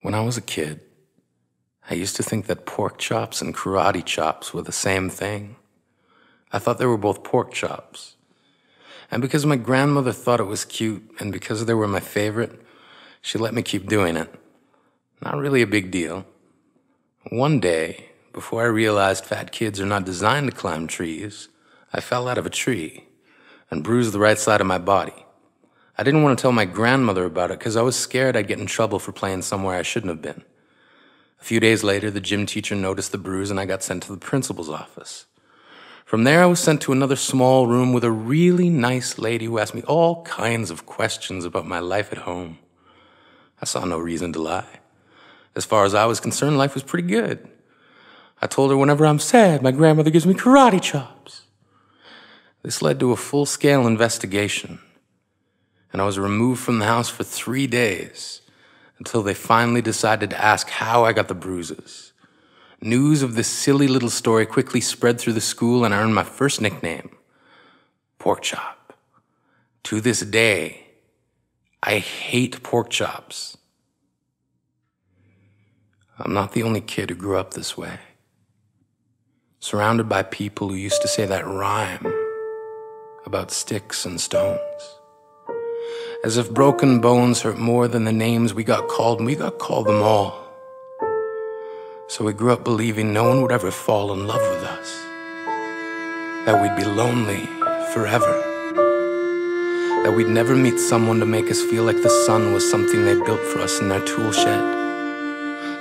When I was a kid, I used to think that pork chops and karate chops were the same thing. I thought they were both pork chops. And because my grandmother thought it was cute, and because they were my favorite, she let me keep doing it. Not really a big deal. One day, before I realized fat kids are not designed to climb trees, I fell out of a tree and bruised the right side of my body. I didn't want to tell my grandmother about it because I was scared I'd get in trouble for playing somewhere I shouldn't have been. A few days later, the gym teacher noticed the bruise and I got sent to the principal's office. From there, I was sent to another small room with a really nice lady who asked me all kinds of questions about my life at home. I saw no reason to lie. As far as I was concerned, life was pretty good. I told her whenever I'm sad, my grandmother gives me karate chops. This led to a full-scale investigation, and I was removed from the house for 3 days until they finally decided to ask how I got the bruises. News of this silly little story quickly spread through the school, and I earned my first nickname, Pork Chop. To this day, I hate pork chops. I'm not the only kid who grew up this way, surrounded by people who used to say that rhyme about sticks and stones. As if broken bones hurt more than the names we got called, and we got called them all. So we grew up believing no one would ever fall in love with us, that we'd be lonely forever, that we'd never meet someone to make us feel like the sun was something they built for us in their tool shed.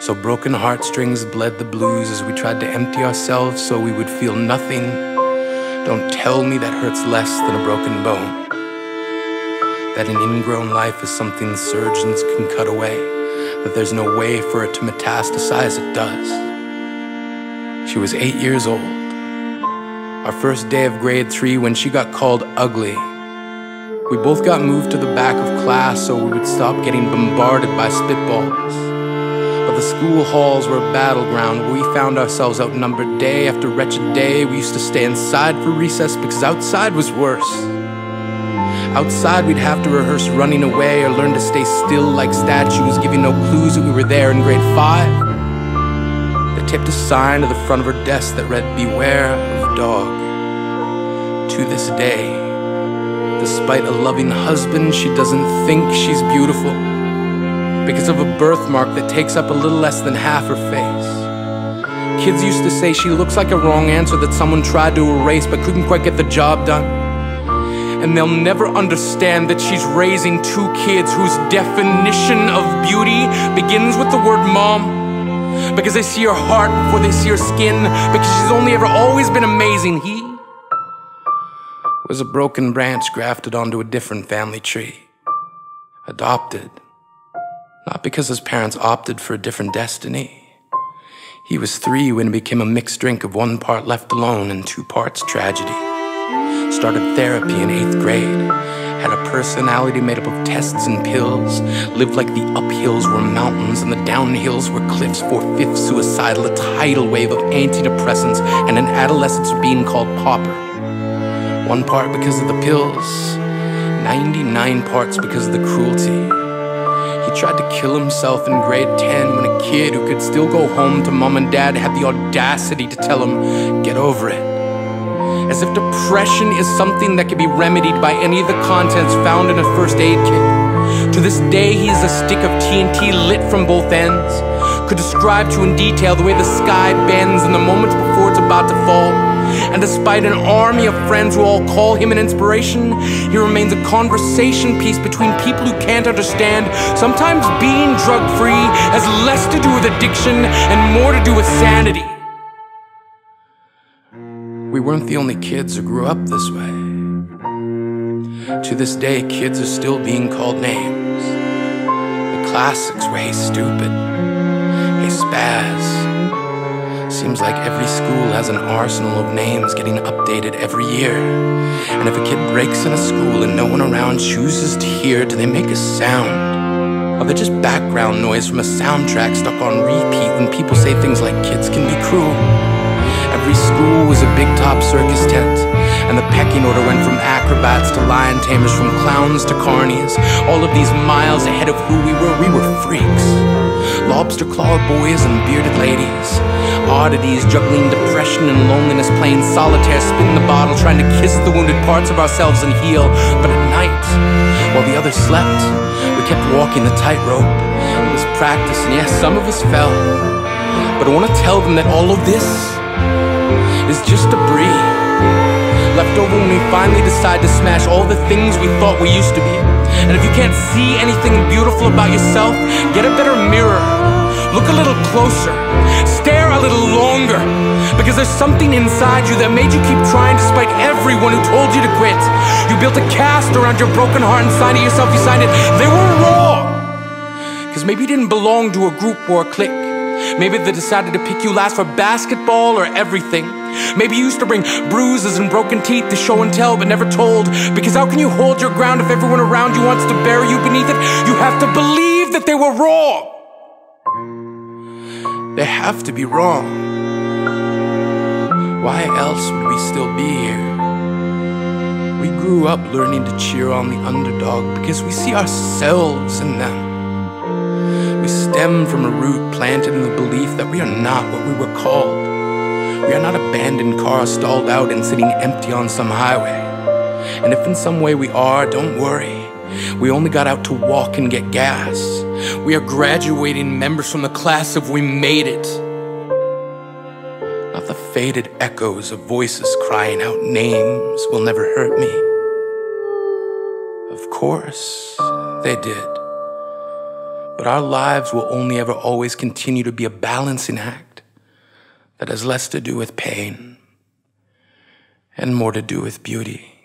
So broken heartstrings bled the blues as we tried to empty ourselves so we would feel nothing. Don't tell me that hurts less than a broken bone. That an ingrown life is something surgeons can cut away, that there's no way for it to metastasize, it does. She was 8 years old. Our first day of grade 3 when she got called ugly. We both got moved to the back of class so we would stop getting bombarded by spitballs. But the school halls were a battleground where we found ourselves outnumbered day after wretched day. We used to stay inside for recess because outside was worse. Outside we'd have to rehearse running away or learn to stay still like statues, giving no clues that we were there in grade 5. They taped a sign to the front of her desk that read, "Beware of dog." To this day, despite a loving husband, she doesn't think she's beautiful because of a birthmark that takes up a little less than half her face. Kids used to say she looks like a wrong answer that someone tried to erase but couldn't quite get the job done. And they'll never understand that she's raising 2 kids whose definition of beauty begins with the word mom. Because they see her heart before they see her skin. Because she's only ever always been amazing. He was a broken branch grafted onto a different family tree. Adopted. Not because his parents opted for a different destiny. He was 3 when it became a mixed drink of 1 part left alone and 2 parts tragedy. Started therapy in 8th grade. Had a personality made up of tests and pills. Lived like the uphills were mountains and the downhills were cliffs. 4/5 suicidal, a tidal wave of antidepressants, and an adolescence being called pauper. 1 part because of the pills, 99 parts because of the cruelty. He tried to kill himself in grade 10 when a kid who could still go home to mom and dad had the audacity to tell him, "Get over it." As if depression is something that can be remedied by any of the contents found in a first aid kit. To this day, he is a stick of TNT lit from both ends. Could describe to you in detail the way the sky bends in the moments before it's about to fall. And despite an army of friends who all call him an inspiration, he remains a conversation piece between people who can't understand. Sometimes being drug-free has less to do with addiction and more to do with sanity. We weren't the only kids who grew up this way. To this day, kids are still being called names. The classics were "Hey stupid," "Hey spaz." Seems like every school has an arsenal of names getting updated every year. And if a kid breaks in a school and no one around chooses to hear, do they make a sound? Or they're just background noise from a soundtrack stuck on repeat when people say things like kids can be cruel? Every school was a big top circus tent, And the pecking order went from acrobats to lion tamers, from clowns to carnies. All of these miles ahead of who we were freaks. Lobster claw boys and bearded ladies, oddities juggling depression and loneliness, playing solitaire, spin the bottle, trying to kiss the wounded parts of ourselves and heal. But at night, while the others slept, we kept walking the tightrope. It was practice, and yes, some of us fell. But I want to tell them that all of this is just debris left over when we finally decide to smash all the things we thought we used to be. And if you can't see anything beautiful about yourself, get a better mirror. Look a little closer. Stare a little longer. Because there's something inside you that made you keep trying despite everyone who told you to quit. You built a cast around your broken heart and signed it yourself. You signed it. They were wrong. Because maybe you didn't belong to a group or a clique. Maybe they decided to pick you last for basketball or everything. Maybe you used to bring bruises and broken teeth to show and tell but never told. Because how can you hold your ground if everyone around you wants to bury you beneath it? You have to believe that they were wrong. They have to be wrong. Why else would we still be here? We grew up learning to cheer on the underdog because we see ourselves in them. We stem from a root planted in the belief that we are not what we were called. We are not abandoned cars stalled out and sitting empty on some highway. And if in some way we are, don't worry. We only got out to walk and get gas. We are graduating members from the class of We Made It. Not the faded echoes of voices crying out names will never hurt me. Of course, they did. But our lives will only ever always continue to be a balancing act that has less to do with pain and more to do with beauty.